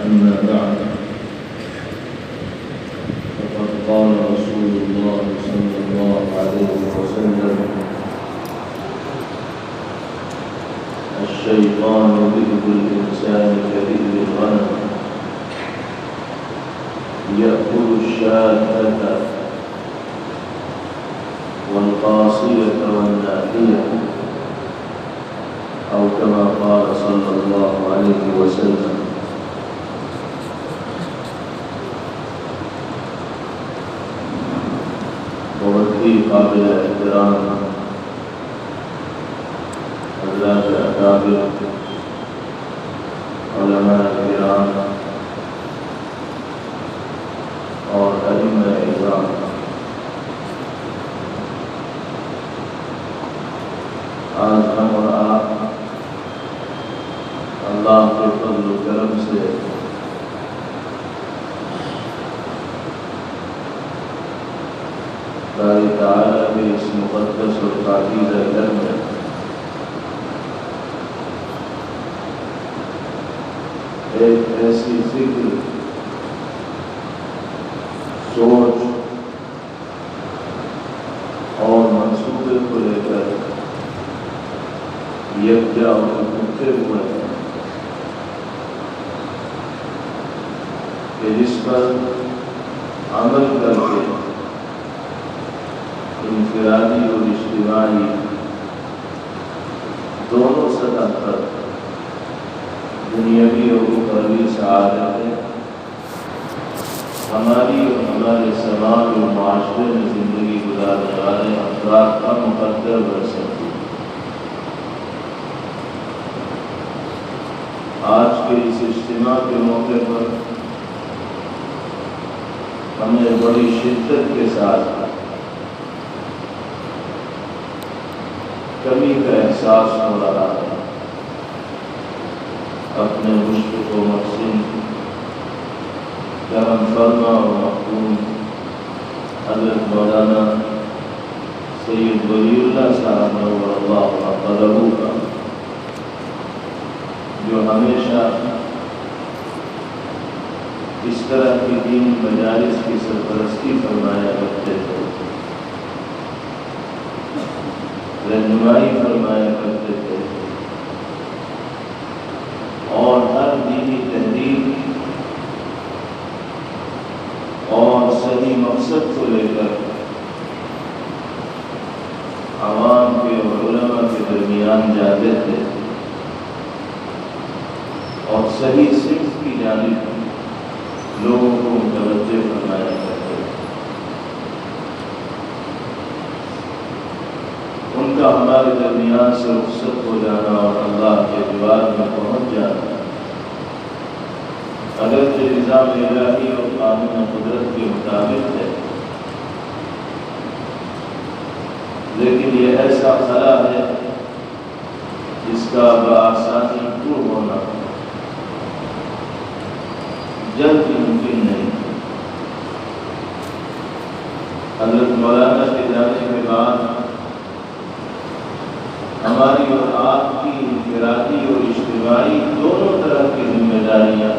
أما بعد فقد قال رسول الله صلى الله عليه وسلم: الشيطان ذئب الإنسان كذئب الغنم يأكل الشاة والقاصية والناحية، أو كما قال صلى الله عليه وسلم. بہت ہی قابل احترام حضرات اکابر علماء کرام اور ائمہ اعظام، آج ہم اور آپ اللہ کے فضل و کرم سے باری تعالیٰ کے اس مقدس اور پاکیزہ گھر میں ایک ایسی فکر، سوچ اور منصوبے کو لے کر یکجا اور اکٹھے ہوئے ہیں کہ جس پر عمل کر کے انفرادی اور اجتماعی دونوں سطح پر دنیاوی اور اخروی سعادتیں ہماری اور ہمارے سماج اور معاشرے میں زندگی گزارنے والے افراد کا مقدر بن سکتی ہے۔ آج کے اس اجتماع کے موقع پر ہمیں بڑی شدت کے ساتھ کمی کا احساس ہو رہا ہے۔ اپنے مشفق و محسن کرم فرما و محکوم حضرت مولانا سید ولی اللہ صاحب نور اللہ قدرہ کا، جو ہمیشہ اس طرح کی دین مجالس کی سرپرستی فرمایا کرتے تھے، رہنمائی فرمایا کرتے تھے، اور ہر دینی تحریک اور صحیح مقصد کو لے کر عوام کے اور علماء کے درمیان جاتے تھے اور صحیح سمت کی جانب لوگوں کو متوجہ فرمایا کرتے تھے۔ ان کا ہمارے درمیان سے رخصت ہو جانا اور اللہ کے دیوار میں پہنچ جانا اگرچہ نظام الہی اور قانون قدرت کے مطابق ہے، لیکن یہ ایسا خلا ہے جس کا بآسانی دور ہونا جلد ممکن نہیں۔ حضرت مولانا کے جانے کے بعد ہماری اور آپ کی انفرادی اور اجتماعی دونوں طرح کی ذمہ داریاں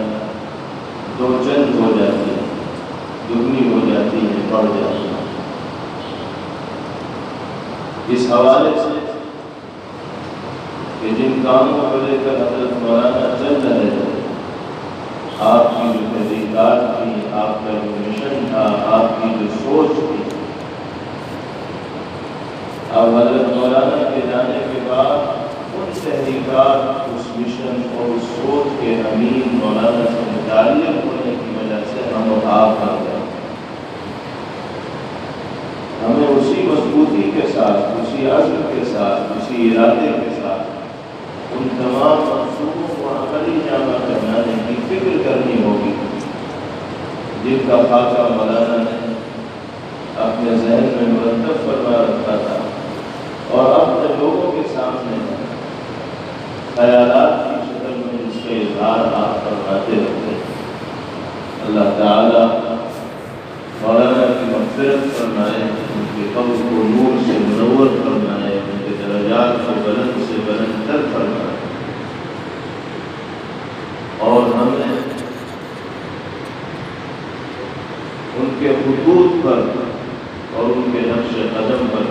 دو چند ہو جاتی ہیں، دگنی ہو جاتی ہیں، بڑھ جاتی ہیں۔ اس حوالے سے کہ جن کاموں کو لے کر حضرت مولانا چل رہے تھے، آپ کی جو تحریکات تھی، آپ کا جو مشن تھا، آپ کی جو سوچ تھی، اب حضرت مولانا کے جانے کے بعد ان تحریکات، اس مشن اور اس سوچ کے امین مولانا سے متعلق ہونے کی وجہ سے ہم اور آپ بن گئے۔ ہمیں اسی مضبوطی کے ساتھ، اسی عزم کے ساتھ، اسی ارادے کے ساتھ ان تمام منصوبوں کو عملی جامع کرنے کی فکر کرنی ہوگی جن کا خاکہ مولانا نے اپنے ذہن میں مرتب فرما رکھا تھا اور اپنے لوگوں کے سامنے خیالات کی شکل میں اس کے اظہار آپ فرماتے رہتے۔ اللہ تعالیٰ مولانا کی مغفرت فرمائے، ان کے قبر کو نور سے منور فرمائے، ان کے درجات کو بلند سے بلند تر فرمائے، اور ہمیں کے خطوط پر اور ان کے نقش قدم پر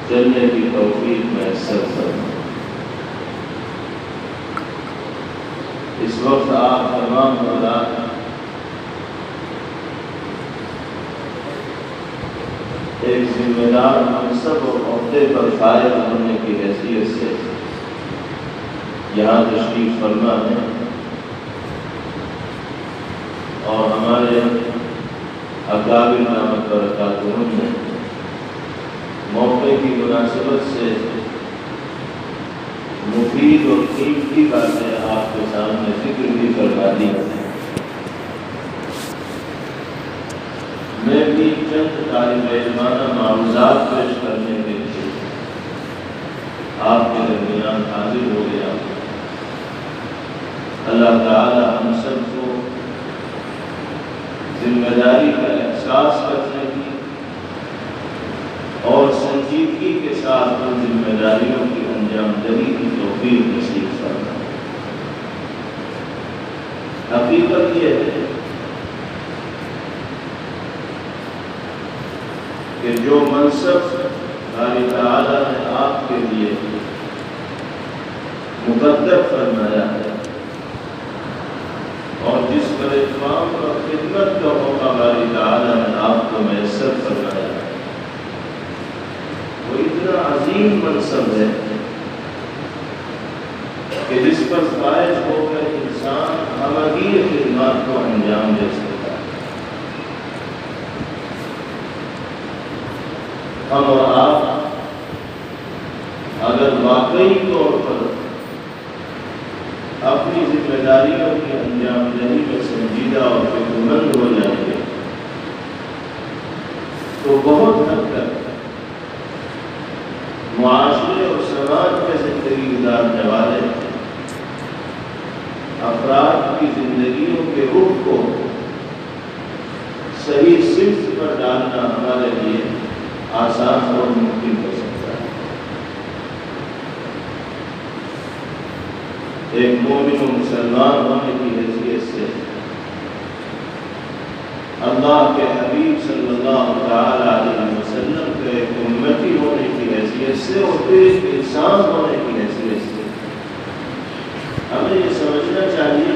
چلنے کی توفیق میسر فرمائے۔ اس وقت آپ تمام حضرات ایک ذمہ دار منصب اور عہدے پر فائز ہونے کی حیثیت سے یہاں تشریف فرما ہے اور ہمارے اکابر دامت برکاتہم نے موقع کی مناسبت سے مفید اور قیمتی باتیں آپ کے سامنے ذکر بھی کروا دی ہیں۔ میں بھی چند طالب علمانہ معروضات پیش کرنے کے لیے آپ کے درمیان حاضر ہو گیا۔ اللہ تعالی ہم سب کو ذمہ داری کا احساس کرنے کی اور سنجیدگی کے ساتھ ان ذمہ داریوں کی انجام دہی کی توفیق نصیب فرمائے۔ حقیقت یہ ہے کہ جو منصب باری تعالیٰ نے آپ کے لیے مقدر فرمایا ہے اور جس پر اہتمام اور خدمت کا موقع باری تعالیٰ نے آپ کو میسر فرمایا ہے، وہ اتنا عظیم منصب ہے کہ جس پر فائز ہو کر انسان ہماری خدمات کو انجام دے سکتا ہے۔ ہم اور آپ اگر واقعی طور پر اپنی ذمہ داریوں کی انجام دہی میں سنجیدہ اور فکرمند ہو جائیں گے تو بہت حد تک معاشرے اور سماج میں زندگی گزارنے والے افراد کی زندگیوں کے رخ کو صحیح سمت پر ڈالنا ہمارے لیے آسان اور ممکن ہو سکتا ہے۔ ایک مومن و مسلمان ہونے کی حیثیت سے، اللہ کے حبیب صلی اللہ تعالی علیہ وسلم کے ایک امتی ہونے کی حیثیت سے اور پھر ایک انسان ہونے کی حیثیت سے ہمیں یہ سمجھنا چاہیے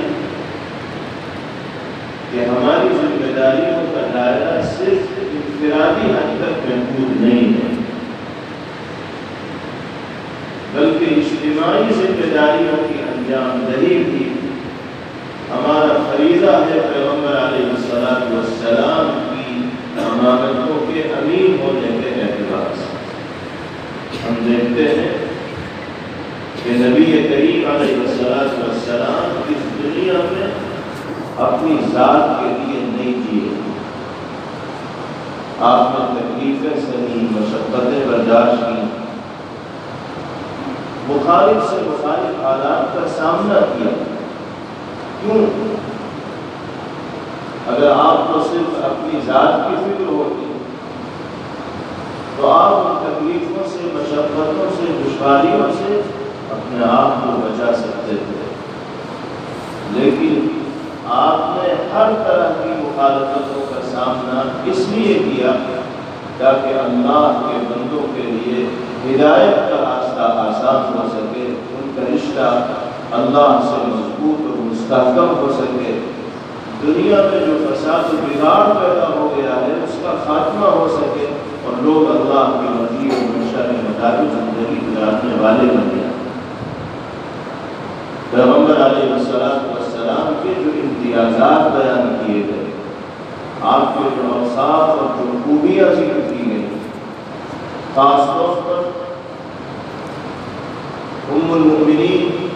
کہ ہماری ذمہ داریوں کا دائرہ صرف انفرادی حد تک محدود نہیں ہے، بلکہ اجتماعی ذمہ داریوں کی انجام دہی بھی ہمارا فریضہ ہے پیغمبر علیہ السلام کی امانتوں کے امین ہونے کے اعتبار سے۔ ہم دیکھتے ہیں کہ نبی کریم علیہ السلام اس دنیا میں اپنی ذات کے لیے نہیں جیے، آپ نے تکلیفیں سہی، مشقتیں برداشت کی، مخالف سے مخالف حالات کا سامنا کیا۔ کیوں؟ اگر آپ کو صرف اپنی ذات کی فکر ہوتی تو آپ ان تکلیفوں سے، مشقتوں سے، دشواریوں سے اپنے آپ کو بچا سکتے تھے، لیکن آپ نے ہر طرح کی مخالفتوں کا سامنا اس لیے کیا تاکہ اللہ کے بندوں کے لیے ہدایت کا راستہ آسان ہو سکے، ان کا رشتہ اللہ سے مضبوط اور مستحکم ہو سکے، دنیا میں جو فساد و بگاڑ پیدا ہو گیا ہے اس کا خاتمہ ہو سکے اور لوگ اللہ کی مرضی اور منشا کے مطابق زندگی گزارنے والے بن جائیں۔ پیغمبر علیہ السلام کے جو امتیازات بیان کیے گئے، آپ کے جو اوصاف اور جو خوبیاں ذکر کی گئی، خاص طور پر ام المؤمنین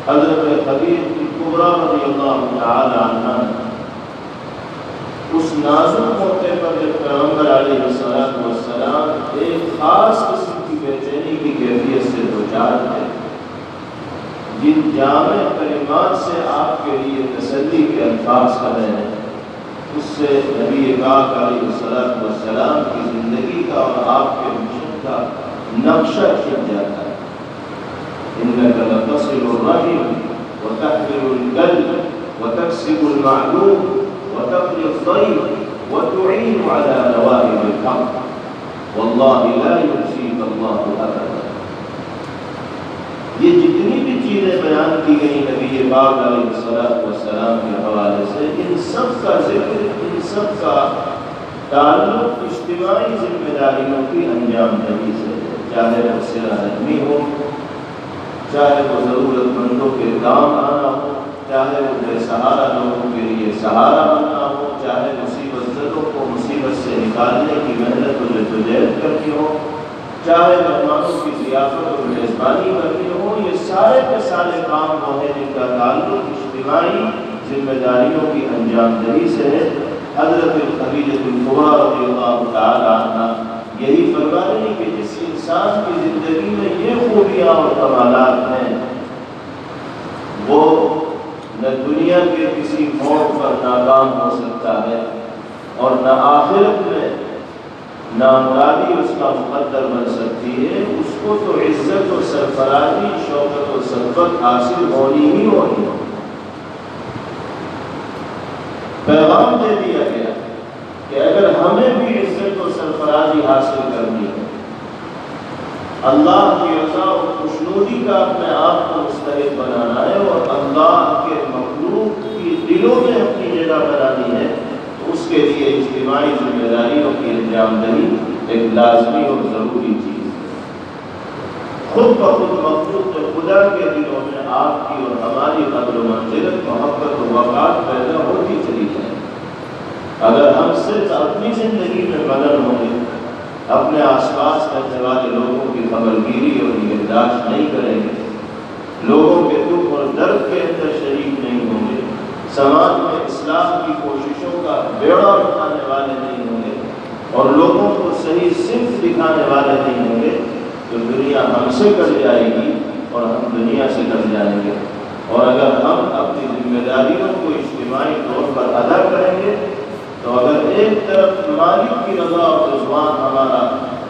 حضرت خدیجہ کبریٰ رضی اللہ تعالی عنہا، اس نازک موقع پر جب پیغمبر علیہ السلام ایک خاص قسم کی بے چینی کی کیفیت سے دوچار تھے، جن جامع کلمات سے آپ کے لیے تسلی کے الفاظ کر رہے ہیں، اس سے نبی پاک علیہ السلام کی زندگی کا اور آپ کے مشن کا نقشہ کھنچ جاتا ہے۔ إنك لتصل الرحم وتحمل الكلب وتكسب المعلوم وتقري الضيف وتعين على نوائب الحق والله لا يخزيك الله أبدا۔ یہ جتنی بھی چیزیں بیان کی گئی نبی پاک علیہ السلام کے حوالے سے، ان سب کا ذکر، ان سب کا تعلق اجتماعی ذمہ داریوں کی انجام دہی سے، چاہے وہ صلہ رحمی ہو، چاہے وہ ضرورت مندوں کے کام آنا ہو، چاہے وہ بے سہارا لوگوں کے لیے سہارا بننا ہو، چاہے مصیبت زدوں کو مصیبت سے نکالنے کی محنت و جدوجہد کرنی ہو، چاہے مہمانوں کی ضیافت اور میزبانی کرنی ہو، یہ سارے کے سارے کام وہ ہیں جن کا تعلق اجتماعی ذمہ داریوں کی انجام دہی سے ہے۔ حضرت خدیجہ الکبریٰ رضی اللہ تعالی عنہا یہی فرما رہی کہ جس انسان کی زندگی میں یہ خوبیاں اور کمالات ہیں، وہ نہ دنیا کے کسی موڑ پر ناکام ہو سکتا ہے اور نہ آخرت میں نامرادی اس کا مقدر بن سکتی ہے۔ اس کو تو عزت و سرفرازی، شوکت و سربت حاصل ہونی ہی ہونی ہے۔ پیغام دے دیا گیا کہ اگر ہمیں بھی عزت و سرفرازی حاصل کرنی ہے، اللہ کی رضا و خوشنودی کا اپنے آپ کو مستحق بنانا ہے اور اللہ کے مخلوق کی دلوں میں اپنی جگہ بنانی ہے، تو اس کے لیے اجتماعی ذمہ داریوں کی انجام دہی ایک لازمی اور ضروری چیز ہے۔ خود بخود مخلوق خدا کے دلوں میں آپ کی اور ہماری قدر و منزلت، محبت و وقار پیدا ہوتی چلی جائے۔ اگر ہم صرف اپنی زندگی میں مگن ہوں گے، اپنے آس پاس رہنے والے لوگوں کی خبرگیری اور نگہداشت نہیں کریں گے، لوگوں کے دکھ اور درد کے اندر شریک نہیں ہوں گے، سماج میں اصلاح کی کوششوں کا بیڑا اٹھانے والے نہیں ہوں گے اور لوگوں کو صحیح سمت دکھانے والے نہیں ہوں گے، تو دنیا ہم سے کٹ جائے گی اور ہم دنیا سے کٹ جائیں گے۔ اور اگر ہم اپنی ذمہ داریوں کو اجتماعی طور پر ادا کریں گے، تو اگر ایک طرف مالک کی رضا اور رضوان ہمارا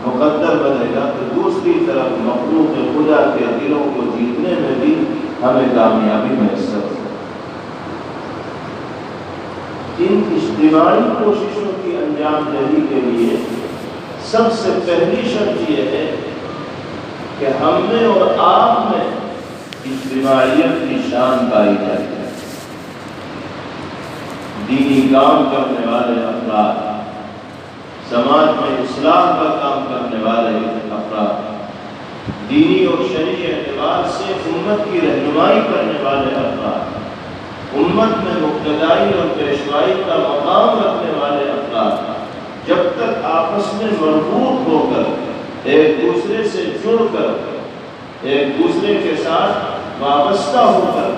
مقدر بنے گا، تو دوسری طرف مخلوق خدا کے دلوں کو جیتنے میں بھی ہمیں کامیابی میسر ہوگی۔ ان اجتماعی کوششوں کی انجام دہی کے لیے سب سے پہلی شرط یہ ہے کہ ہم میں اور آپ میں اجتماعیت کی شان پائی جائے۔ دینی کام کرنے والے افراد، سماج میں اصلاح کا کام کرنے والے افراد، دینی اور شرعی اعتبار سے امت کی رہنمائی کرنے والے افراد، امت میں مقتدائی اور پیشوائی کا مقام رکھنے والے افراد، جب تک آپس میں مربوط ہو کر، ایک دوسرے سے جڑ کر، ایک دوسرے کے ساتھ وابستہ ہو کر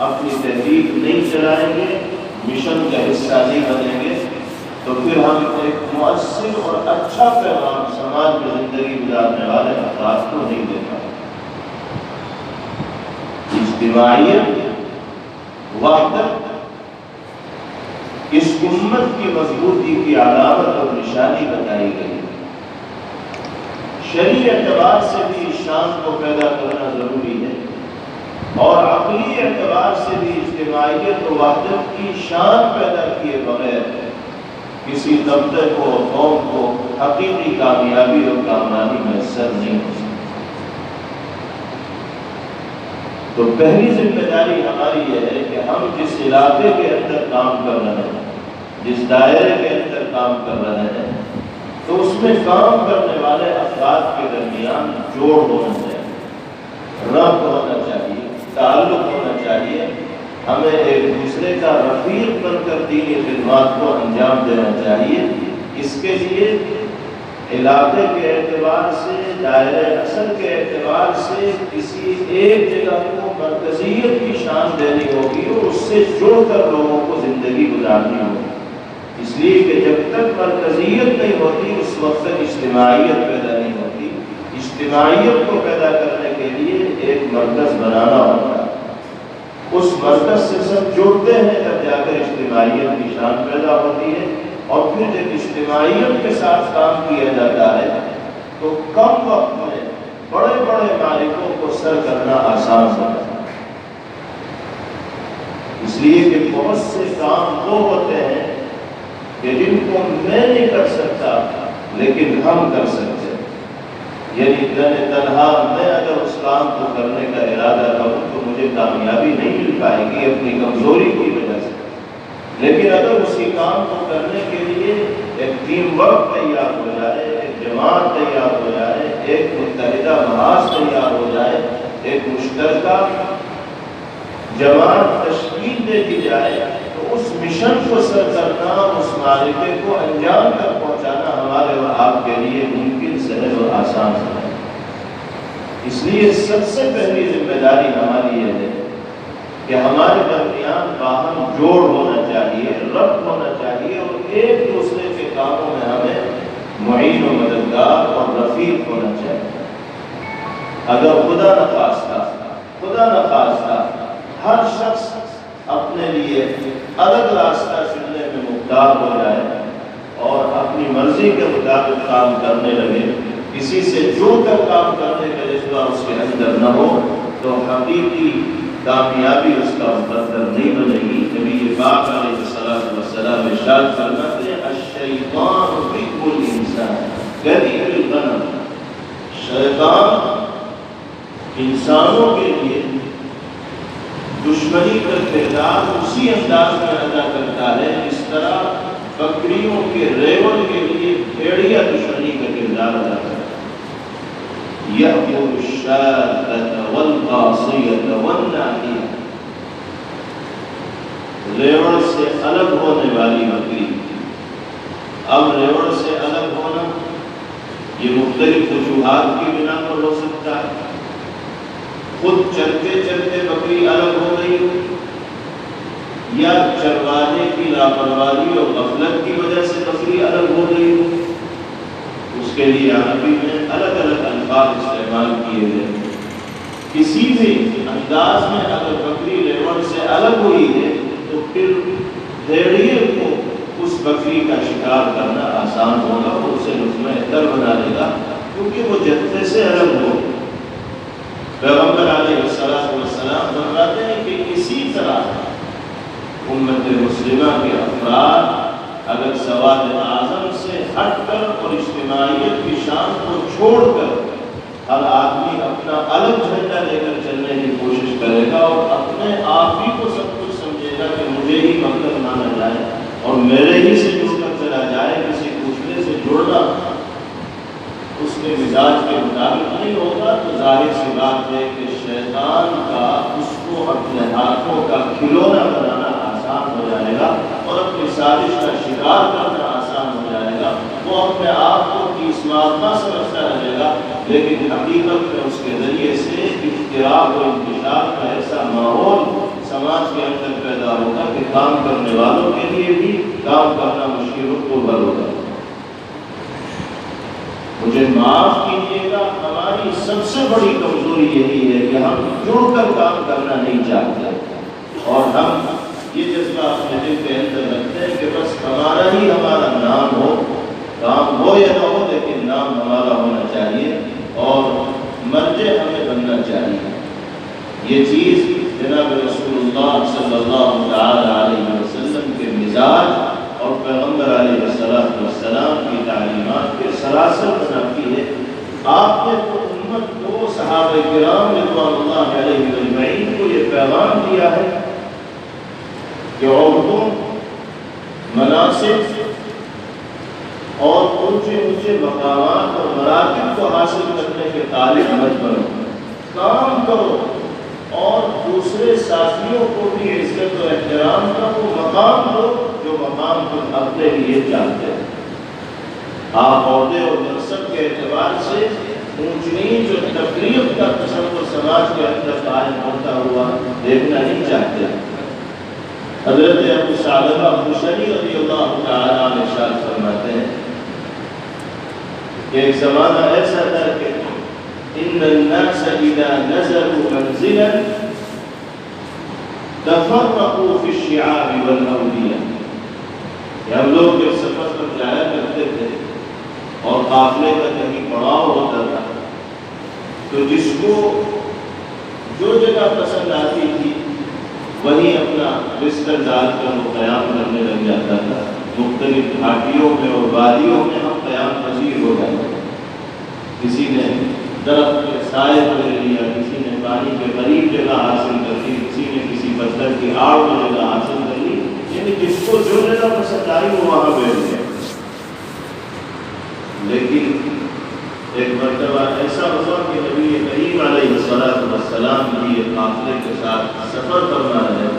اپنی تحریک نہیں چلائیں گے، مشن کا حصہ نہیں بنیں گے، تو پھر ہم ایک مؤثر اور اچھا پیغام سماج میں زندگی گزارنے والے افراد کو نہیں دے پائیں۔ اجتماعیت، وحدت اس امت کی مضبوطی کی علامت اور نشانی بتائی گئی۔ شرعی اعتبار سے بھی اس شان کو پیدا کرنا ضروری ہے اور عقلی اعتبار سے بھی اجتماعیت و وحدت کی شان پیدا کیے بغیر کسی طبقے کو، قوم کو حقیقی کامیابی اور کامرانی میسر نہیں ہو سکتی۔ تو پہلی ذمہ داری ہماری یہ ہے کہ ہم جس علاقے کے اندر کام کر رہے ہیں، جس دائرے کے اندر کام کر رہے ہیں، تو اس میں کام کرنے والے افراد کے درمیان جوڑ ہونا چاہیے، ربط ہونا چاہیے، تعلق ہونا چاہیے۔ ہمیں ایک دوسرے کا رفیق بن کر دینی خدمات کو انجام دینا چاہیے۔ اس کے لیے علاقے کے اعتبار سے، دائرہ اصل کے اعتبار سے کسی ایک جگہ کو مرکزیت کی شان دینی ہوگی اور اس سے جڑ کر لوگوں کو زندگی گزارنی ہوگی۔ اس لیے کہ جب تک مرکزیت نہیں ہوتی، اس وقت تک اجتماعیت پیدا نہیں ہوتی۔ اجتماعیت کو پیدا کرنے کے لیے ایک مرکز بنانا ہوتا ہے، اس مرکز سے سب جڑتے ہیں، تب جا کر اجتماعیت کی شان پیدا ہوتی ہے۔ اور پھر جب اجتماعیت کے ساتھ کام کیا جاتا ہے تو کم وقت میں بڑے بڑے مالکوں کو سر کرنا آسان ہوتا ہے۔ اس لیے کہ بہت سے کام وہ ہوتے ہیں کہ جن کو میں نہیں کر سکتا لیکن ہم کر سکتے ہیں. یعنی تنہا میں اگر اس کام کو کرنے کا ارادہ کروں تو مجھے کامیابی نہیں مل پائے گی اپنی کمزوری کی وجہ سے. لیکن اگر اسی کام کو کرنے کے لیے ایک ٹیم ورک تیار ہو جائے، ایک جماعت تیار ہو جائے، ایک متحدہ محاذ تیار ہو جائے، ایک مشترکہ جماعت تشکیل دے دی جائے، تو اس مشن کو سر کرنا، اس معرکے کو انجام تک پہنچانا ہمارے اور آپ کے لیے ممکن، سہل اور آسان ہے. اس لیے سب سے پہلی ذمہ داری ہماری یہ ہے کہ ہمارے درمیان باہم جوڑ ہونا چاہیے، ربط ہونا چاہیے، اور ایک دوسرے کے کاموں میں ہمیں معین و مددگار اور رفیق ہونا چاہیے. اگر خدا نخواستہ ہر شخص اپنے لیے الگ راستہ چننے میں مختار ہو جائے اور اپنی مرضی کے مطابق کام کرنے لگے، کسی سے جڑ کر کام کرنے کا جذبہ اس کے اندر نہ ہو، تو حقیقی کامیابی اس کا مقدر نہیں بنے گی. نبی پاک علیہ السلام ارشاد فرماتے ہیں الشیطان رب الانسان کدی الغنم، شیطان انسانوں کے لیے دشمنی کا کردار اسی انداز میں ادا کرتا ہے جس طرح بکریوں کے ریوڑ کے لیے بھیڑیا دشمنی کا کردار ادا کرتا ہے. یأکل الشاة والقاصیة والناحیة، ریوڑ سے الگ ہونے والی بکری. اب ریوڑ سے الگ ہونا یہ مختلف وجوہات کی بنا پر ہو سکتا ہے. خود چلتے چلتے بکری الگ ہو گئی، یا چروانے کی لاپرواہی اور غفلت کی وجہ سے بکری الگ ہو گئی. اس کے لیے عربی میں الگ الگ الفاظ استعمال کیے گئے. کسی بھی انداز میں اگر بکری ریوڑ سے الگ ہوئی ہے تو پھر بھیڑیے کو اس بکری کا شکار کرنا آسان ہوگا، وہ اسے لقمہ تر بنا لے گا کیونکہ وہ جتھے سے الگ ہو. پیغمبر علیہ السلام فرماتے ہیں کہ اسی طرح امت مسلمہ کے افراد اگر سواد اعظم سے ہٹ کر اور اجتماعیت کی شان کو چھوڑ کر ہر آدمی اپنا الگ جھنڈا لے کر چلنے کی کوشش کرے گا اور اپنے آپ ہی کو سب کچھ سمجھے گا کہ مجھے ہی مقصد مانا جائے اور میرے ہی سے جڑ کر چلا جائے، کسی دوسرے سے جڑنا اس کے مزاج کے مطابق نہیں ہوگا، تو ظاہر سی بات ہے کہ شیطان کا اس کو اپنے ہاتھوں کا کھلونا بنانا آسان ہو جائے گا اور اپنی سازش کا شکار کرنا آسان ہو جائے گا. وہ اپنے آپ کو تیسمارما سمجھتا رہے گا، لیکن حقیقت میں اس کے ذریعے سے اختراق و انتشار کا ایسا ماحول سماج کے اندر پیدا ہوگا کہ کام کرنے والوں کے لیے بھی کام کرنا مشکل و ہوگا. مجھے معاف کیجیے گا، ہماری سب سے بڑی کمزوری یہی ہے کہ ہم جڑ کر کام کرنا نہیں چاہتے، اور ہم یہ جذبہ اپنے دل کے اندر رکھتے ہیں کہ بس ہمارا نام ہو، کام ہو یا نہ ہو لیکن نام ہمارا ہونا چاہیے اور مرجع ہمیں بننا چاہیے. یہ چیز جناب رسول اللہ صلی اللہ علیہ وسلم کے مزاج اور پیغمبر علیہ السلام کی تعلیمات کے سلاسل بناتی ہے. آپ نے تو امت کو، صحابہ کرام رضوان اللہ علیہ اجمعین کو یہ پیغام دیا ہے کہ عورتوں مناصب اور اونچے مقامات اور مراتب کو حاصل کرنے کے طالب مت بنو، کام کرو اور دوسرے ساتھیوں کو بھی عزت و احترام کا وہ مقام دو جو مقام تم اپنے لیے چاہتے ہیں. آپ عہدے اور منصب کے اعتبار سے اونچ نیچ اور تفریق کا تصور سماج کے اندر قائم ہوتا ہوا دیکھنا نہیں چاہتے. حضرت ابو ثعلبہ خشنی رضی اللہ تعالیٰ عنہ ارشاد فرماتے ہیں کہ ایک زمانہ ایسا تھا کہ ان الناس اذا نزلوا منزلا تفرقوا في الشعاب والاودية. ہم لوگ جب سفر پر جایا کرتے تھے اور قافلے کا کہیں پڑاؤ ہوتا تھا تو جس کو جو جگہ پسند آتی تھی وہیں اپنا بستر ڈال کر وہ قیام کرنے لگ جاتا تھا. مختلف گھاٹیوں میں اور وادیوں میں ہم قیام پذیر ہو جائیں گے۔ کسی نے درخت کے سائے کو لے لیا، کسی نے پانی کے قریب جگہ حاصل کر لی، کسی نے کسی پتھر کی آڑ میں جگہ حاصل کر لی، یعنی جس کو جو جگہ پسند آئی وہ وہاں بیٹھ گیا۔ لیکن ایک مرتبہ ایسا ہوا کہ نبی کریم علیہ السلام بھی ایک قافلے کے ساتھ سفر کرنا ہے۔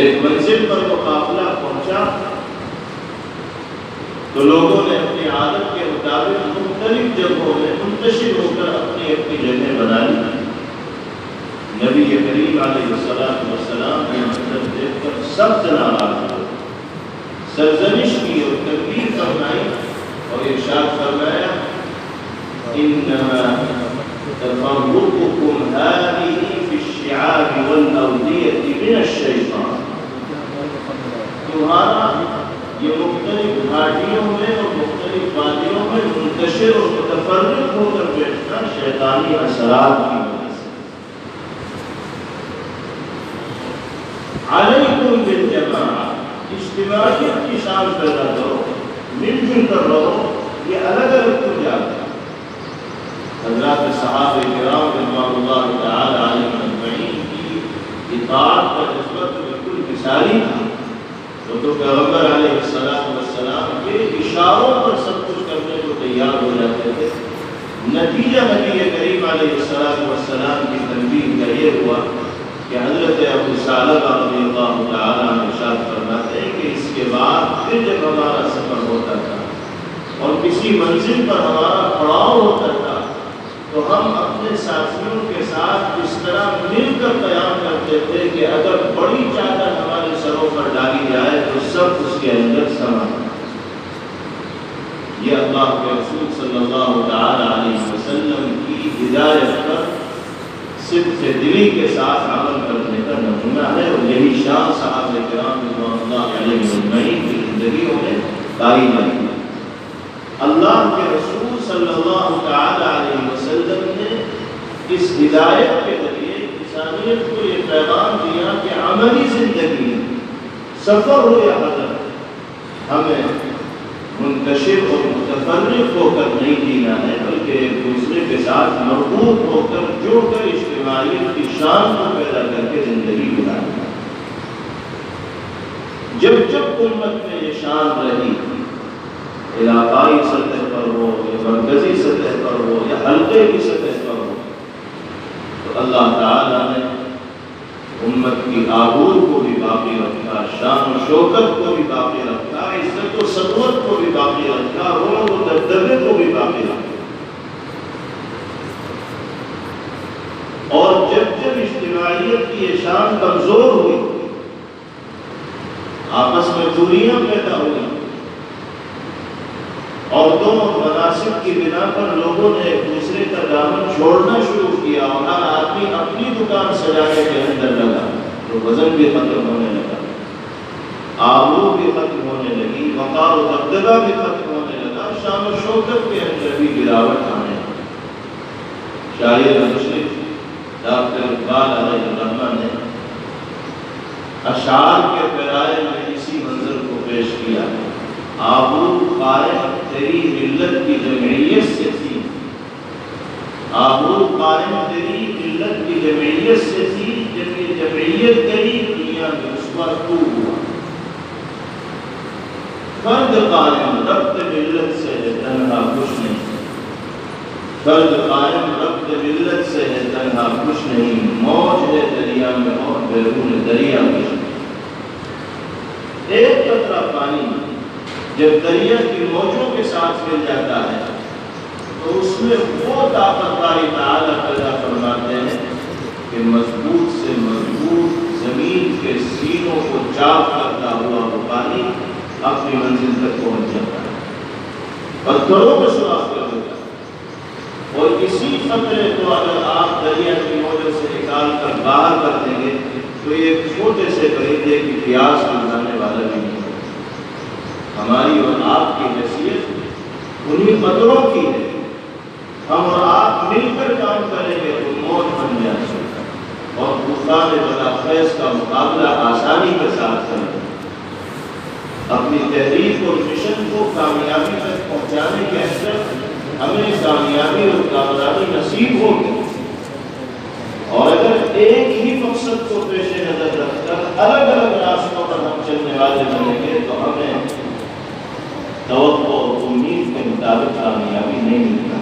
ایک منزل پر وہ قافلہ پہنچا تو لوگوں نے اپنی عادت کے مطابق مختلف جگہوں میں منتشر ہو کر اپنی اپنی جگہ بنا لی۔ نبی کریم علیہ السلام نے منظر دیکھ کر سخت ناراض ہوئے، سرزنش کی اور تکبیر فرمائی اور ارشاد فرمایا انما تفرقكم هذه في الشعاب والاودية من الشیطان، تمہارا یہ مختلف گھاٹیوں میں اور مختلف وادیوں میں منتشر اور متفرق ہو کر بیٹھنا شیطانی اثرات کی وجہ سے۔ علیکم بالجماعہ، اجتماعیت کی شان پیدا کرو، مل جل کر رہو، یہ الگ الگ کیوں جاتا ہے؟ حضرات صحابہ کرام رضوان اللہ تعالی علیہم اجمعین کی اطاعت کا جذبہ بالکل مثالی تھا۔ وہ تو پیغمبر علیہ السلام کے اشاروں پر سب کچھ کرنے کو تیار ہو جاتے تھے۔ نتیجہ نبی کریم علیہ السلام کی تنبیہ کا یہ ہوا کہ حضرت ابو ثعلبہ رضی اللہ تعالیٰ عنہ ارشاد فرماتے ہیں کہ اس کے بعد پھر جب ہمارا سفر ہوتا تھا اور کسی منزل پر ہمارا پڑاؤ ہوتا تھا تو ہم اپنے ساتھیوں کے ساتھ اس طرح مل کر قیام کرتے تھے کہ اگر بڑی چادر ہمارے سروں پر ڈالی جائے تو سب اس کے اندر سما۔ یہ اللہ کے رسول صلی اللہ تعالی علیہ وسلم کی ہدایت پر صدق دلی کے ساتھ عمل کرنے کا نمونہ ہے، اور یہی شان صحابہ کرام رضوان اللہ علیہم اجمعین کی زندگیوں میں پائی جاتی ہے۔ اللہ کے رسول صلی اللہ تعالی علیہ وسلم نے اس ہدایت کے ذریعے انسانیت کو یہ پیغام دیا کہ عملی زندگی سفر ہو یا حضر، ہمیں منتشر اور متفرق ہو کر نہیں جینا ہے، بلکہ ایک دوسرے کے ساتھ مربوط ہو کر جڑ کر اجتماعیت کی شان کو پیدا کر کے زندگی گزارنا۔ جب جب امت میں یہ شان رہی، علاقائی سطح پر ہو یا مرکزی سطح پر ہو یا حلقے کی سطح پر ہو، تو اللہ تعالیٰ نے امت کی آبرو کو بھی باقی رکھا، شان و شوکت کو بھی باقی رکھا، عزت و سطوت کو بھی باقی رکھا، رونق و دبدبے کو بھی باقی رکھا۔ اور جب جب اجتماعیت کی یہ شان کمزور ہوئی، آپس میں دوریاں پیدا ہوئی اور دونوں مناسب کی بنا پر لوگوں نے ایک دوسرے کا دامن چھوڑنا شروع کیا اور ہر آدمی اپنی دکان سجانے کے اندر لگا، تو وزن بھی ختم ہونے لگا، آبرو بھی ختم ہونے لگی، وقار و دبدبہ بھی ختم ہونے لگا، شان و شوکت کے اندر بھی گراوٹ آنے لگی۔ شاعر مشرق ڈاکٹر اقبال علیہ الرحمہ نے اشعار کے پیرائے میں اسی منظر کو پیش کیا۔ آبرو قائم تیری ملت کی جمعیت سے تھی، آبرو قائم تیری ملت کی جمعیت سے تھی، جب یہ جمعیت گئی دنیا میں رسوا تو ہوا۔ فرد قائم ربط ملت سے ہے تنہا خوش نہیں، فرد قائم ربط ملت سے ہے تنہا خوش نہیں، موج ہے دریا میں اور بیرون دریا خوش نہیں۔ ایک قطرہ پانی جب دریا کی موجوں کے ساتھ مل جاتا ہے تو اس میں وہ طاقت باری تعالیٰ پیدا فرماتے ہیں کہ مضبوط سے مضبوط زمین کے سینوں کو چاک کرتا ہوا وہ پانی اپنی منزل تک پہنچ جاتا ہے، پتھروں کو سوراخ کر دیتا ہے۔ اور اسی قطرے کو اگر آپ دریا کی موجوں سے نکال کر باہر کر دیں گے تو ایک چھوٹے سے پرندے کی پیاس بجھانے والا بھی نہیں۔ ہماری اور آپ کی حیثیت انہی قطروں کی ہے، ہم اور آپ مل کر کام کریں گے تو موج بن جائے گا اور طوفان بلا خیز کا مقابلہ آسانی کے ساتھ کریں گے۔ اپنی تحریک اور مشن کو کامیابی تک پہنچانے کے اندر ہمیں کامیابی اور کامیابی نصیب ہوگی۔ اور اگر ایک ہی مقصد کو پیش نظر رکھ کر الگ الگ راستوں پر ہم چلنے والے بنیں گے تو ہمیں توقع اور امید کے مطابق کامیابی نہیں ملتا۔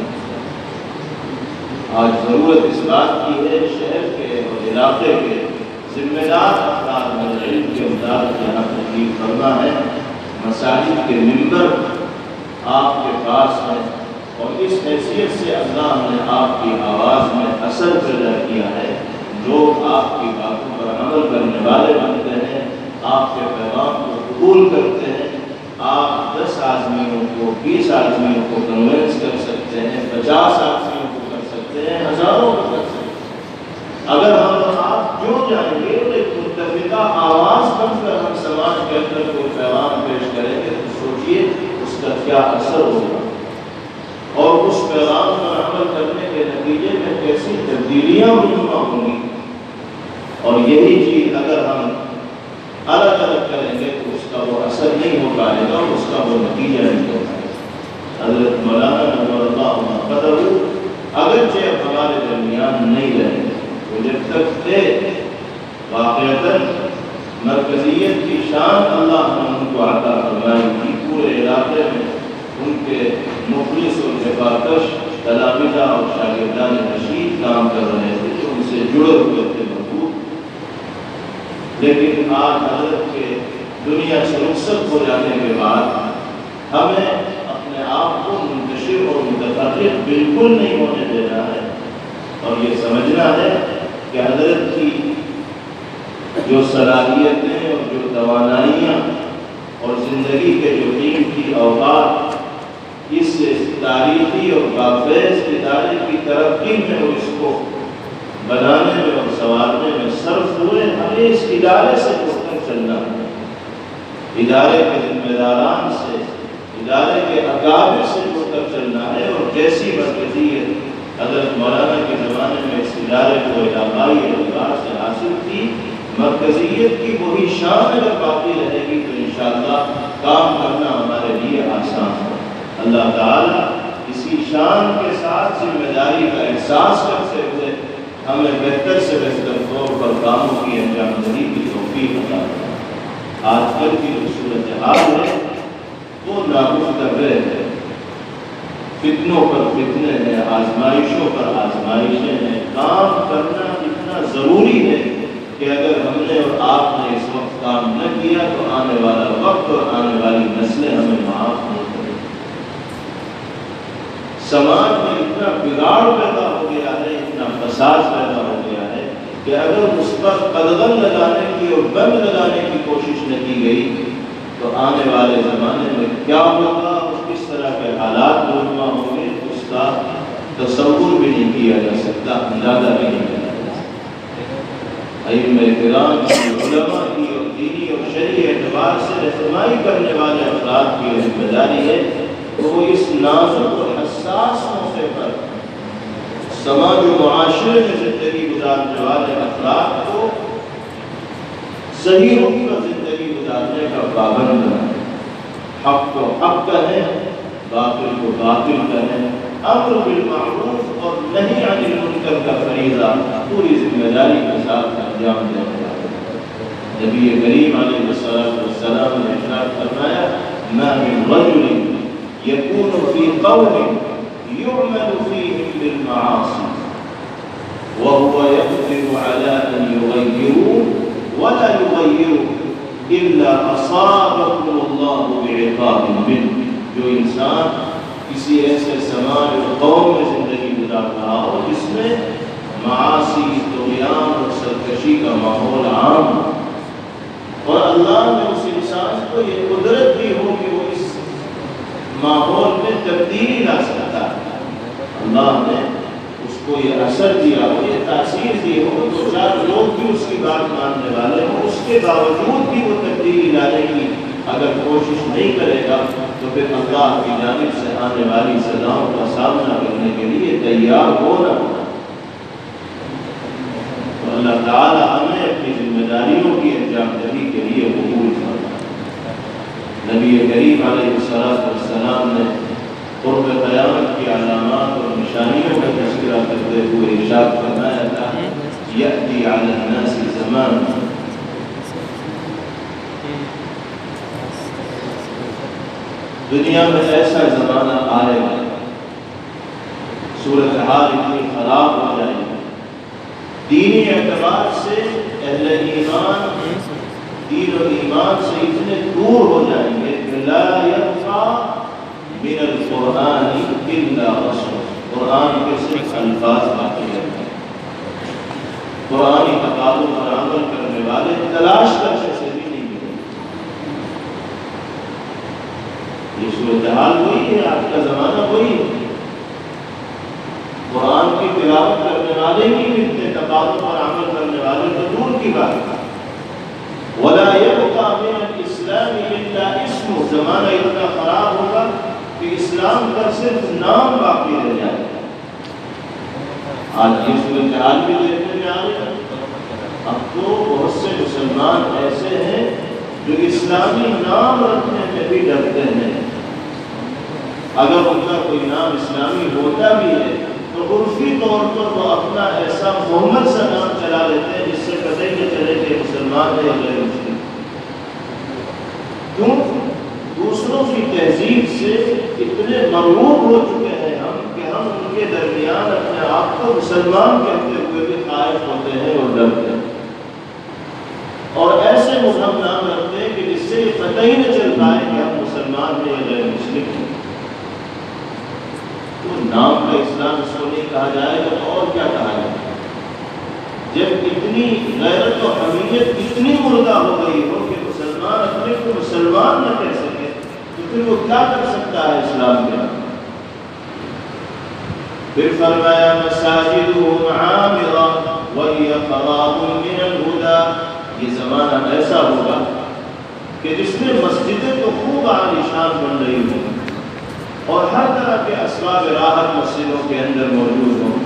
آج ضرورت اس بات کی ہے شہر کے اور علاقے کے ذمہ دار افراد میں علم کے مطابق یہاں تشریف فرما ہے۔ مساجد کے ممبر آپ کے پاس ہیں اور اس حیثیت سے اللہ نے آپ کی آواز میں اثر پیدا کیا ہے۔ جو آپ کی باتوں پر عمل کرنے والے بنتے ہیں، آپ کے پیغام کو قبول کرتے ہیں، آپ 10 آدمیوں کو 20 آدمیوں کو کنوینس کر سکتے ہیں، 50 آدمیوں کو کر سکتے ہیں، ہزاروں کو کر سکتے ہیں۔ اگر ہم اور آپ جو جائیں گے تو ایک متفقہ آواز بن کر ہم سماج کے اندر کوئی پیغام پیش کریں گے تو سوچئے اس کا کیا اثر ہوگا اور اس پیغام پر عمل کرنے کے نتیجے میں کیسی تبدیلیاں رونما ہوں گی۔ اور یہی چیز اگر ہم الگ الگ کریں گے تو اس کا وہ اثر نہیں ہو پائے گا، اس کا وہ نتیجہ نہیں ہو پائے گا۔ حضرت مولانا نور اللہ قدر اگرچہ اب ہمارے درمیان نہیں رہے وہ جب تک تھے واقعتاً مرکزیت کی شان اللہ نے ان کو عطا فرمائی تھی۔ پورے علاقے میں ان کے مخلص اور جفاکش تلامذہ اور شاگردان رشید کام کر رہے تھے جو ان سے جڑے ہوئے تھے مضبوط۔ لیکن آج حضرت کے دنیا سے رخصت ہو جانے کے بعد ہمیں اپنے آپ کو منتشر اور متفرق بالکل نہیں ہونے دینا ہے اور یہ سمجھنا ہے کہ حضرت کی جو صلاحیتیں اور جو توانائیاں اور زندگی کے جو قیمتی اوقات اس تاریخی اور بافیض ادارے کی ترقی میں اور اس کو بنانے میں اور سنوارنے میں صرف ہوئے، ہمیں اس ادارے سے جڑ کر چلنا ہے، ادارے کے ذمہ داران سے، ادارے کے اکابر سے جڑ کر چلنا ہے۔ اور جیسی مرکزیت حضرت مولانا کے زمانے میں اس ادارے کو علاقائی اعتبار سے حاصل تھی، مرکزیت کی وہی شان اگر باقی رہے گی تو انشاءاللہ کام کرنا ہمارے لیے آسان ہے۔ اللہ تعالیٰ اسی شان کے ساتھ ذمہ داری کا احساس کرتے ہوئے ہمیں بہتر سے بہتر طور پر کاموں کی انجام دہی کی توفیق عطا فرمائے۔ آج کل کی جو صورتحال ہے وہ ناگزیر کر رہے ہیں، فتنوں پر فتنے ہیں، آزمائشوں پر آزمائشیں ہیں۔ کام کرنا اتنا ضروری ہے کہ اگر ہم نے اور آپ نے اس وقت کام نہ کیا تو آنے والا وقت اور آنے والی نسلیں ہمیں معاف نہیں کریں۔ سماج میں اتنا بگاڑ پیدا ہو گیا ہے، اتنا فساد پیدا ہو گیا ہے کہ اگر اس پر قدغن لگانے کی اور بند لگانے کی کوشش نہ کی گئی تو آنے والے زمانے میں کیا ہوگا اور کس طرح کے حالات رونما ہوں گے اس کا تصور بھی نہیں کیا جا سکتا، اندازہ بھی نہیں کیا جا سکتا۔ ائمہ کرام کی، علماء کی اور دینی اور شرعی اعتبار سے رہنمائی کرنے والے افراد کی ذمہ داری ہے تو وہ اس نازک اور حساس موقع پر سماج و معاشرے میں زندگی گزارنے والے افراد کو صحیح رخ پر زندگی گزارنے کا پابند بنائیں، حق کو حق کہیں، باطل کو باطل کہیں، امر بالمعروف اور نہی عن المنکر کا فریضہ پوری ذمہ داری کے ساتھ انجام دینے والے۔ نبی کریم علیہ السلام نے ارشاد فرمایا ما من رجل يكون في قوم يعمل فيهم بالمعاصي وهو يقدر على أن يغيروا ولا يغيروا إلا أصابهم الله بعقاب منه۔ جو انسان کسی ایسے سماج اور قوم میں زندگی گزار رہا ہو جس میں معاصی، طغیان اور سرکشی کا ماحول عام ہو اور اللہ نے اس انسان کو یہ قدرت دی ہو کہ وہ اس ماحول میں تبدیلی لا سکتا ہے، اللہ نے اس کو یہ اثر دیا ہو، یہ تاثیر دی ہو، دو چار لوگ بھی اس کی بات ماننے والے ہوں، اس کے باوجود بھی وہ تبدیلی لانے کی اگر کوشش نہیں کرے گا تو پھر اللہ کی جانب سے آنے والی سزاؤں کا سامنا کرنے کے لیے تیار ہونا ہوگا۔ تو اللہ تعالیٰ ہمیں اپنی ذمہ داریوں کی انجام دہی کے لیے قبول فرمائے۔ نبی کریم علیہ السلام نے قرب قیامت کی علامات اور نشانیوں کا تذکرہ کرتے ہوئے ارشاد فرمایا تھا یأتی علی الناس زمان، دنیا میں ایسا زمانہ آئے گا، صورتحال اتنی خراب ہو جائے گی، دینی اعتبار سے اہل ایمان دین و ایمان سے اتنے دور ہو جائیں گے کہ لا یبقى من القرآن الا رسول، قرآن کے صرف الفاظ باقی رہیں گے، قرآنی تقاضوں پر عمل کرنے والے تلاش کرنے سے بھی نہیں ملیں گے۔ یہ صورتحال وہی ہے، آج کا زمانہ وہی ہے، قرآن کی تلاوت کرنے والے نہیں ملتے، تقاضوں پر عمل کرنے والے تو دور کی بات ہے۔ وَلَا يَبْقَى مِنَ الْإِسْلَامِ إِلَّا اسْمُ، زمانہ اتنا خراب ہوگا کہ اسلام کا صرف نام باقی رہ جائے گا۔ آج یہ صورتحال بھی دیکھنے میں آ رہی ہے، اب تو بہت سے مسلمان ایسے ہیں جو اسلامی نام رکھنے میں بھی ڈرتے ہیں، اگر ان کا کوئی نام اسلامی ہوتا بھی ہے تو عرفی طور پر وہ اپنا ایسا محمد سا نام چلا لیتے ہیں جس سے پتہ ہی نہیں چلے کہ مسلمان ہے یا غیر مسلم۔ کیوں؟ دوسروں کی تہذیب سے اتنے مرعوب ہو چکے ہیں ہم کہ ہم ان کے درمیان اپنے آپ کو مسلمان کہتے ہوئے بھی خائف ہوتے ہیں اور ڈرتے ہیں، اور ایسے مبہم نام رکھتے ہیں کہ جس سے یہ پتہ ہی نہ چل پائے کہ ہم مسلمان ہیں یا غیر مسلم ہیں۔ تو نام کا اسلام اس کو نہیں کہا جائے گا تو اور کیا کہا جائے گا؟ جب اتنی غیرت و حمیت اتنی مردہ ہو گئی ہو کہ مسلمان اپنے کو مسلمان نہ کہہ سکے تو پھر وہ کیا کر سکتا ہے اسلام کے نام؟ پھر فرمایا مساجدهم عامرہ وَهِيَ خَرَابٌ مِّنَ الْهُدَى، یہ زمانہ ایسا ہوگا کہ جس میں مسجدیں تو خوب عالیشان بن رہی ہوں اور ہر طرح کے اسباب راحت مسجدوں کے اندر موجود ہوں،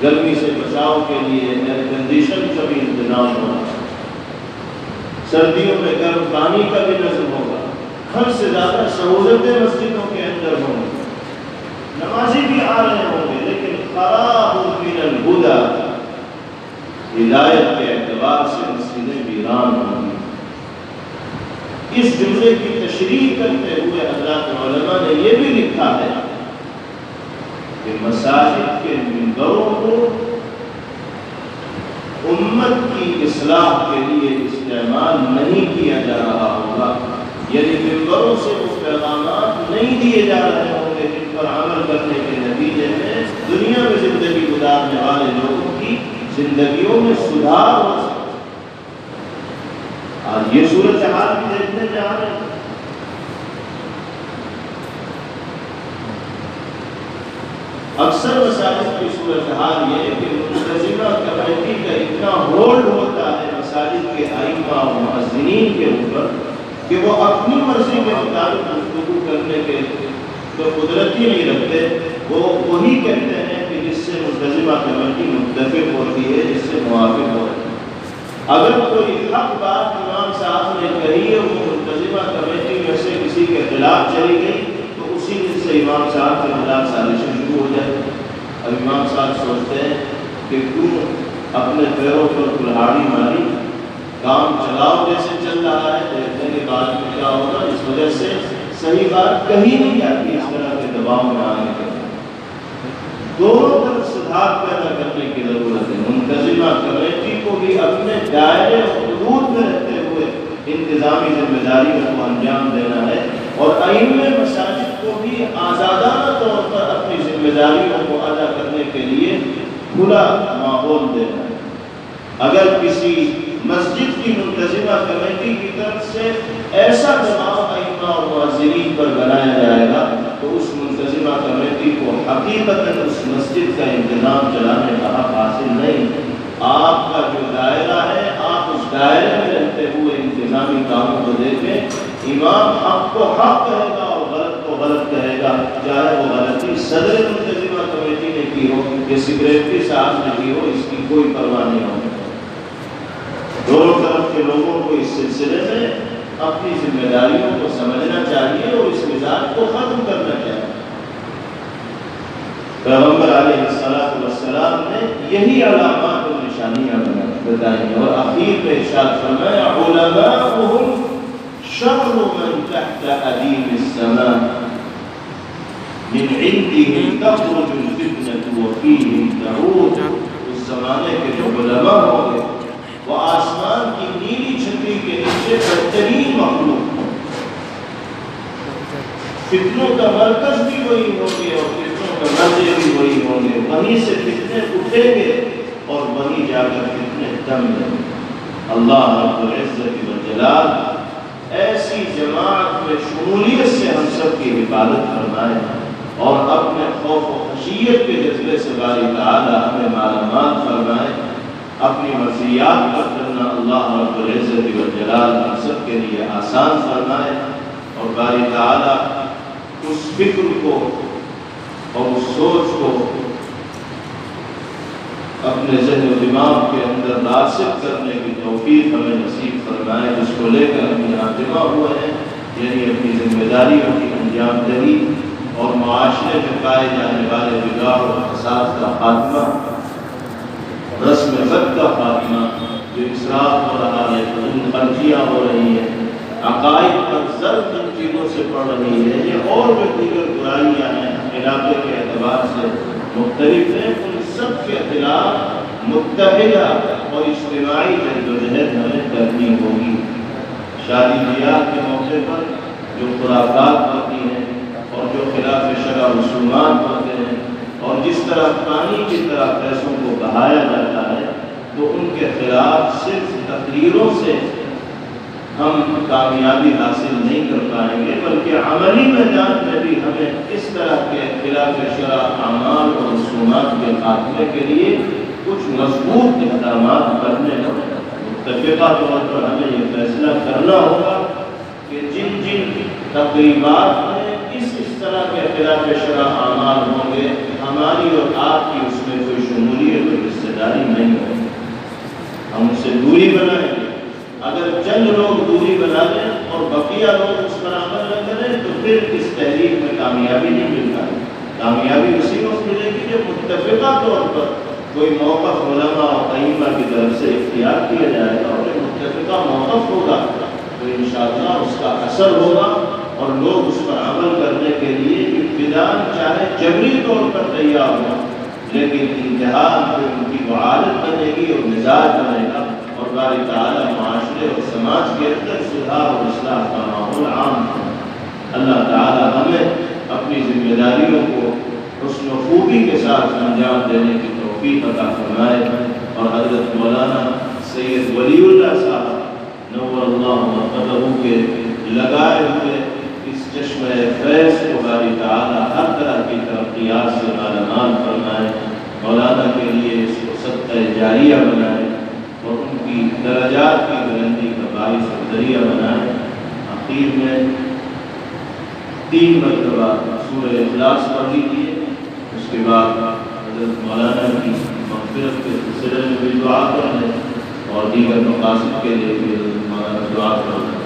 گرمی سے بچاؤ کے لیے ایئر کنڈیشن کا بھی انتظام ہوگا، سردیوں میں گرم پانی کا بھی نظم ہوگا، ہر سے زیادہ سہولتیں مسجدوں کے اندر ہوں گی، نمازی بھی آ رہے ہوں گے، لیکن خراب من الہدی، ہدایت کے اعتبار سے مسجدیں ویران ہوں گی۔ اس جملے کی تشریح کرتے ہوئے حضرات علماء نے یہ بھی لکھا ہے کہ مساجد کے منبروں کو امت کی اصلاح کے لیے استعمال نہیں کیا جا رہا ہوگا، یعنی منبروں سے وہ پیغامات نہیں دیے جا رہے ہوں گے جن پر عمل کرنے کے نتیجے میں دنیا میں زندگی گزارنے والے لوگوں کی زندگیوں میں سدھار ہو سکے۔ آج یہ صورتحال بھی دیکھنے میں آ رہے ہیں۔ اکثر مساجد کی صورتحال یہ ہے کہ منتظمہ کمیٹی کا اتنا ہولڈ ہوتا ہے مساجد کے ائمہ اور مؤذنین کے اوپر کہ وہ اپنی مرضی کے مطابق گفتگو کرنے کے تو قدرت ہی نہیں رکھتے، وہ وہی کہتے ہیں کہ جس سے منتظمہ کمیٹی متفق ہوتی ہے، جس سے موافق ہوتی ہے۔ اگر کوئی حق بات امام صاحب نے کہی ہے وہ منتظمہ کمیٹی میں سے کسی کے خلاف چلی گئی تو اسی دن سے امام صاحب کے خلاف سازشیں شروع ہو جائے۔ اب امام صاحب سوچتے ہیں کہ کیوں اپنے پیروں پر کلہاڑی ماری، کام چلاؤ جیسے چل رہا ہے، دیکھنے کے بعد میں کیا ہوگا، اس وجہ سے صحیح بات کہیں نہیں جاتی، اس طرح کے دباؤ میں آنے کے دونوں طرف سدھار پیدا کرنے کی ضرورت ہے۔ منتظمہ کمیٹی کو بھی اپنے دائرے اور حدود میں رہتے ہوئے انتظامی ذمہ داریوں کو انجام دینا ہے، اور ائمہ مساجد کو بھی آزادانہ طور پر اپنی ذمہ داریوں کو ادا کرنے کے لیے کھلا ماحول دینا ہے۔ اگر کسی مسجد کی منتظمہ کمیٹی کی طرف سے ایسا دباؤ ائمہ اور مؤذنین پر بنایا جائے گا تو اس منتظمہ کمیٹی کو حقیقتاً اس مسجد کا انتظام چلانے کا حق حاصل نہیں۔ آپ کا جو دائرہ ہے، آپ اس دائرے میں رہتے ہوئے انتظامی کاموں کو دیکھیں، امام حق کو حق کہے گا اور غلط کو غلط کہے گا، چاہے وہ غلطی صدر منتظمہ کمیٹی نے کی ہو یا سیکریٹری صاحب نے کی ہو، اس کی کوئی پرواہ نہیں ہوگی۔ دونوں طرف کے لوگوں کو اس سلسلے میں اپنی ذمہ داریوں کو سمجھنا چاہیے اور اس مزاج کو ختم کرنا چاہیے۔ پیغمبر علیہ السلام نے یہی علامات اور نشانیاں بتائیں اور آخر میں ارشاد فرمایا علماؤہم شر من تحت ادیم السماء من عندهم تخرج الفتنة وفيهم تعود۔ اس زمانے کے جو علماء ہوں گے وہ آسمان کی نیلی چھتری کے نیچے بہترین مخلوق ہوں، فتنوں کا مرکز بھی وہی ہوں گے اور فتنوں کا مرجع بھی وہی ہوں گے، وہیں سے فتنے اٹھیں گے اور وہیں جا کر فتنے دم لیں گے۔ اللہ رب العزت والجلال ایسی جماعت میں شمولیت سے ہم سب کی حفاظت فرمائے اور اپنے خوف و خشیت کے جذبے سے باری تعالی ہمیں معلومات فرمائے۔ اپنی مرضیات پر کرنا اللہ رب العزت والجلال ہم سب کے لیے آسان فرمائے اور باری تعالی اس فکر کو اور اس سوچ کو اپنے ذہن و دماغ کے اندر راسخ کرنے کی توفیق ہمیں نصیب فرمائے، جس کو لے کر ہم یہاں جمع ہوئے ہیں، یعنی اپنی ذمہ داریوں کی انجام دہی اور معاشرے میں پائے جانے والے بگاڑ اور فساد کا خاتمہ، رسم بد کا خاتمہ، جو اسراف ہو رہا ہے، فضول خرچیاں ہو رہی ہیں، عقائد پر ضرب ان چیزوں سے پڑ رہی ہے، یہ اور بھی دیگر برائیاں ہیں علاقے کے اعتبار سے مختلف ہیں، ان سب کے خلاف متحدہ اور اجتماعی جدوجہد ہمیں کرنی ہوگی۔ شادی بیاہ کے موقع پر جو خرافات ہوتی ہیں اور جو خلاف شرع رسومات ہوتے ہیں اور جس طرح پانی کی طرح پیسوں کو بہایا جاتا ہے، تو ان کے خلاف صرف تقریروں سے ہم کامیابی حاصل نہیں کر پائیں گے، بلکہ عملی میدان میں بھی ہمیں اس طرح کے خلاف شرع اعمال اور رسومات کے خاتمے کے لیے کچھ مضبوط اقدامات کرنے ہوں۔ متفقہ طور پر ہمیں یہ فیصلہ کرنا ہوگا کہ جن جن تقریبات میں اس طرح کے خلاف شرع اعمال ہوں گے، ہماری اور آپ کی اس میں کوئی شمولیت اور حصہ داری نہیں ہوگی، ہم اس سے دوری بنائیں گے۔ اگر چند لوگ دوری بنا لیں اور بقیہ لوگ اس پر عمل نہ کریں تو پھر اس تحریک میں کامیابی نہیں مل پائے۔ کامیابی اسی وقت ملے گی جب متفقہ طور پر کوئی موقف علماء اور ائمہ کی طرف سے اختیار کیا جائے گا، اور جب متفقہ موقف ہوگا تو انشاءاللہ اس کا اثر ہوگا اور لوگ اس پر عمل کرنے کے لیے ابتداءً چاہے جبری طور پر تیار ہوں، لیکن انتہا پھر ان کی وہ عادت بنے گی اور مزاج بنے گا، اور باری تعالی معاشرے اور سماج کے اندر سدھار اور اصلاح کا ماحول عام ہے۔ اللہ تعالی ہمیں اپنی ذمہ داریوں کو حسن و خوبی کے ساتھ انجام دینے کی توفیق عطا فرمائے، اور حضرت مولانا سید ولی اللہ صاحب نور اللہ مرقدہ کے لگائے ہوئے اس چشمہ فیض کو باری تعالی ہر طرح کی ترقیات سے مالامال فرمائے، مولانا کے لیے اس کو صدقہ جاریہ بنائے اور ان کی درجات کی بلندی کا باعث اور ذریعہ بنائے۔ آخر میں 3 مرتبہ سورہ اخلاص پڑھ لیجیے، اس کے بعد حضرت مولانا کی مغفرت کے سلسلے میں بھی دعا کر لیں اور دیگر مقاصد کے لیے بھی حضرت مولانا دعا کر لیں۔